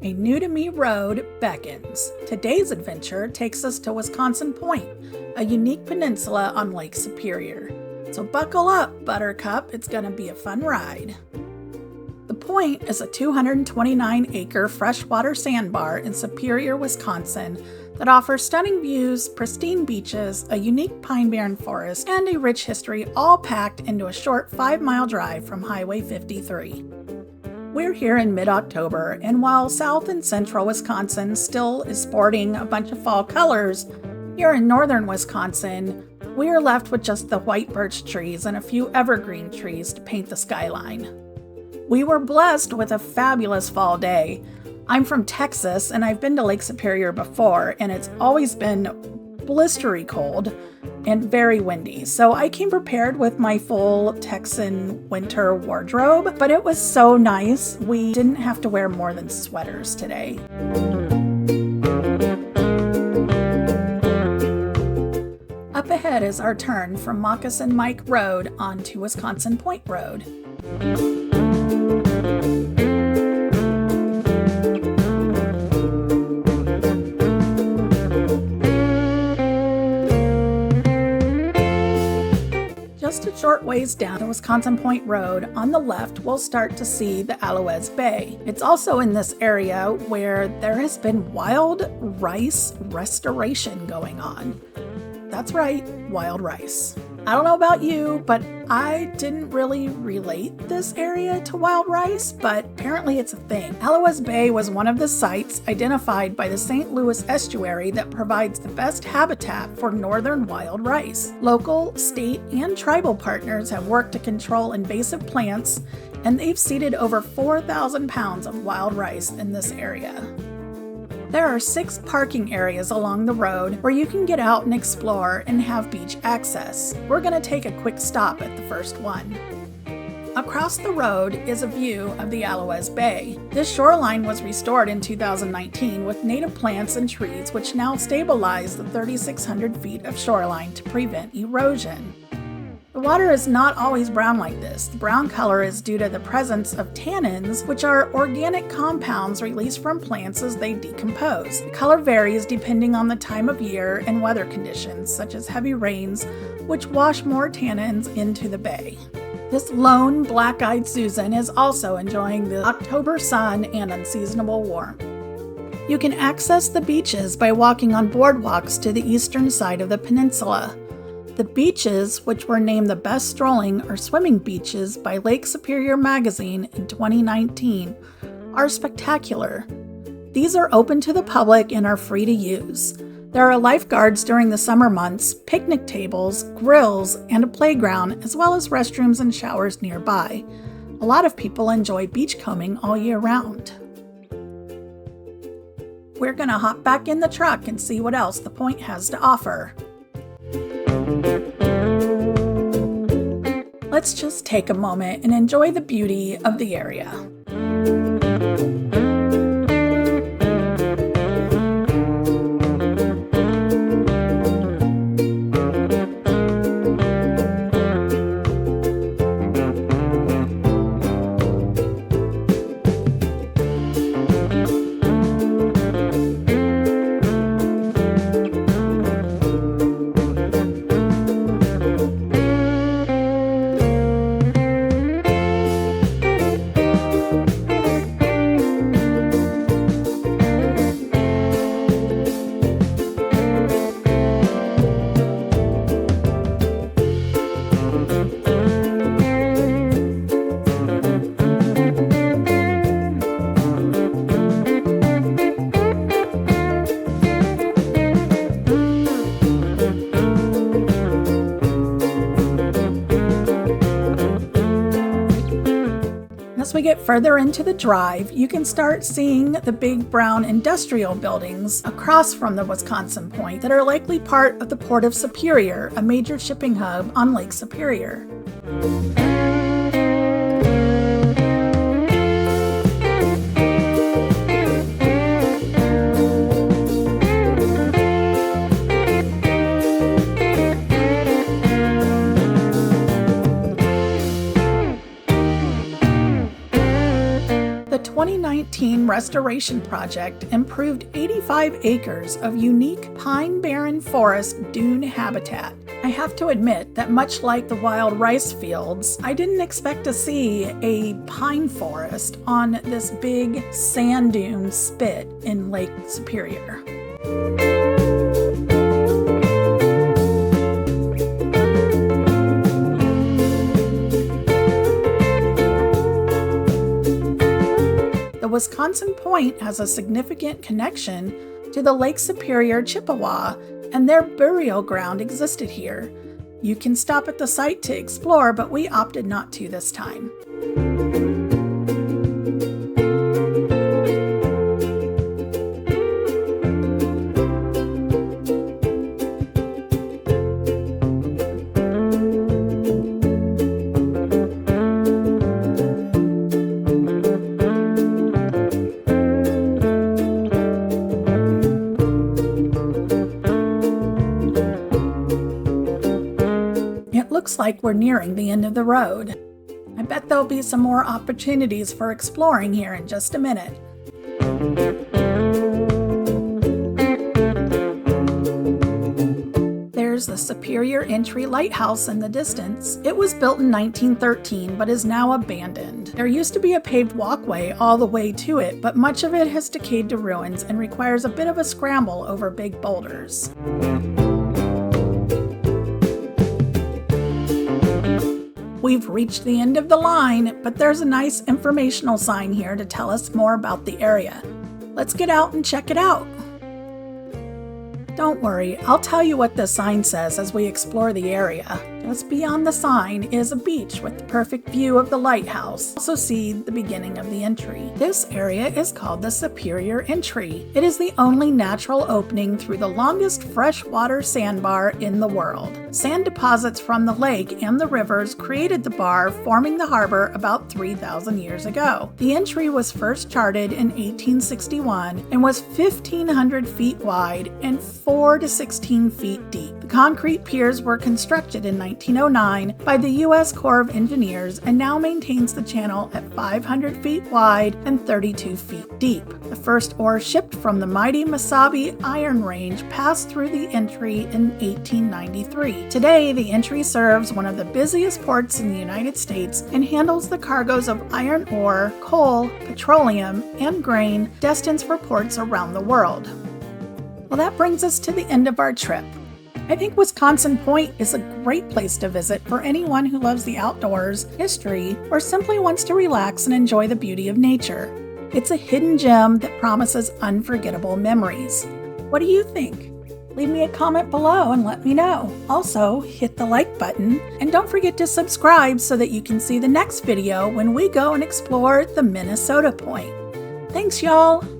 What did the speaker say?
A new-to-me road beckons. Today's adventure takes us to Wisconsin Point, a unique peninsula on Lake Superior. So buckle up, Buttercup, it's going to be a fun ride. The Point is a 229-acre freshwater sandbar in Superior, Wisconsin that offers stunning views, pristine beaches, a unique pine barren forest, and a rich history all packed into a short 5-mile drive from Highway 53. We're here in mid-October, and while south and central Wisconsin still is sporting a bunch of fall colors, here in northern Wisconsin, we are left with just the white birch trees and a few evergreen trees to paint the skyline. We were blessed with a fabulous fall day. I'm from Texas, and I've been to Lake Superior before, and it's always been blistery cold and very windy. So I came prepared with my full Texan winter wardrobe, but it was so nice. We didn't have to wear more than sweaters today. Up ahead is our turn from Moccasin Mike Road onto Wisconsin Point Road. Just a short ways down the Wisconsin Point Road, on the left, we'll start to see the Allouez Bay. It's also in this area where there has been wild rice restoration going on. That's right, wild rice. I don't know about you, but I didn't really relate this area to wild rice, but apparently it's a thing. Allouez Bay was one of the sites identified by the St. Louis estuary that provides the best habitat for northern wild rice. Local, state, and tribal partners have worked to control invasive plants, and they've seeded over 4,000 pounds of wild rice in this area. There are 6 parking areas along the road where you can get out and explore and have beach access. We're going to take a quick stop at the first one. Across the road is a view of the Allouez Bay. This shoreline was restored in 2019 with native plants and trees which now stabilize the 3,600 feet of shoreline to prevent erosion. The water is not always brown like this. The brown color is due to the presence of tannins, which are organic compounds released from plants as they decompose. The color varies depending on the time of year and weather conditions, such as heavy rains, which wash more tannins into the bay. This lone black-eyed Susan is also enjoying the October sun and unseasonable warmth. You can access the beaches by walking on boardwalks to the eastern side of the peninsula. The beaches, which were named the best strolling or swimming beaches by Lake Superior magazine in 2019, are spectacular. These are open to the public and are free to use. There are lifeguards during the summer months, picnic tables, grills, and a playground, as well as restrooms and showers nearby. A lot of people enjoy beachcombing all year round. We're going to hop back in the truck and see what else the Point has to offer. Let's just take a moment and enjoy the beauty of the area. As we get further into the drive, you can start seeing the big brown industrial buildings across from the Wisconsin Point that are likely part of the Port of Superior, a major shipping hub on Lake Superior. The 2019 restoration project improved 85 acres of unique pine barren forest dune habitat. I have to admit that much like the wild rice fields, I didn't expect to see a pine forest on this big sand dune spit in Lake Superior. The Wisconsin Point has a significant connection to the Lake Superior Chippewa, and their burial ground existed here. You can stop at the site to explore, but we opted not to this time. Looks like we're nearing the end of the road. I bet there'll be some more opportunities for exploring here in just a minute. There's the Superior Entry Lighthouse in the distance. It was built in 1913 but is now abandoned. There used to be a paved walkway all the way to it, but much of it has decayed to ruins and requires a bit of a scramble over big boulders. We've reached the end of the line, but there's a nice informational sign here to tell us more about the area. Let's get out and check it out. Don't worry, I'll tell you what the sign says as we explore the area. Just beyond the sign is a beach with the perfect view of the lighthouse. Also see the beginning of the entry. This area is called the Superior Entry. It is the only natural opening through the longest freshwater sandbar in the world. Sand deposits from the lake and the rivers created the bar, forming the harbor about 3,000 years ago. The entry was first charted in 1861 and was 1,500 feet wide and 4 to 16 feet deep. The concrete piers were constructed in 1909 by the U.S. Corps of Engineers and now maintains the channel at 500 feet wide and 32 feet deep. The first ore shipped from the mighty Mesabi Iron Range passed through the entry in 1893. Today, the entry serves one of the busiest ports in the United States and handles the cargoes of iron ore, coal, petroleum, and grain destined for ports around the world. Well, that brings us to the end of our trip. I think Wisconsin Point is a great place to visit for anyone who loves the outdoors, history, or simply wants to relax and enjoy the beauty of nature. It's a hidden gem that promises unforgettable memories. What do you think? Leave me a comment below and let me know. Also, hit the like button and don't forget to subscribe so that you can see the next video when we go and explore the Minnesota Point. Thanks, y'all!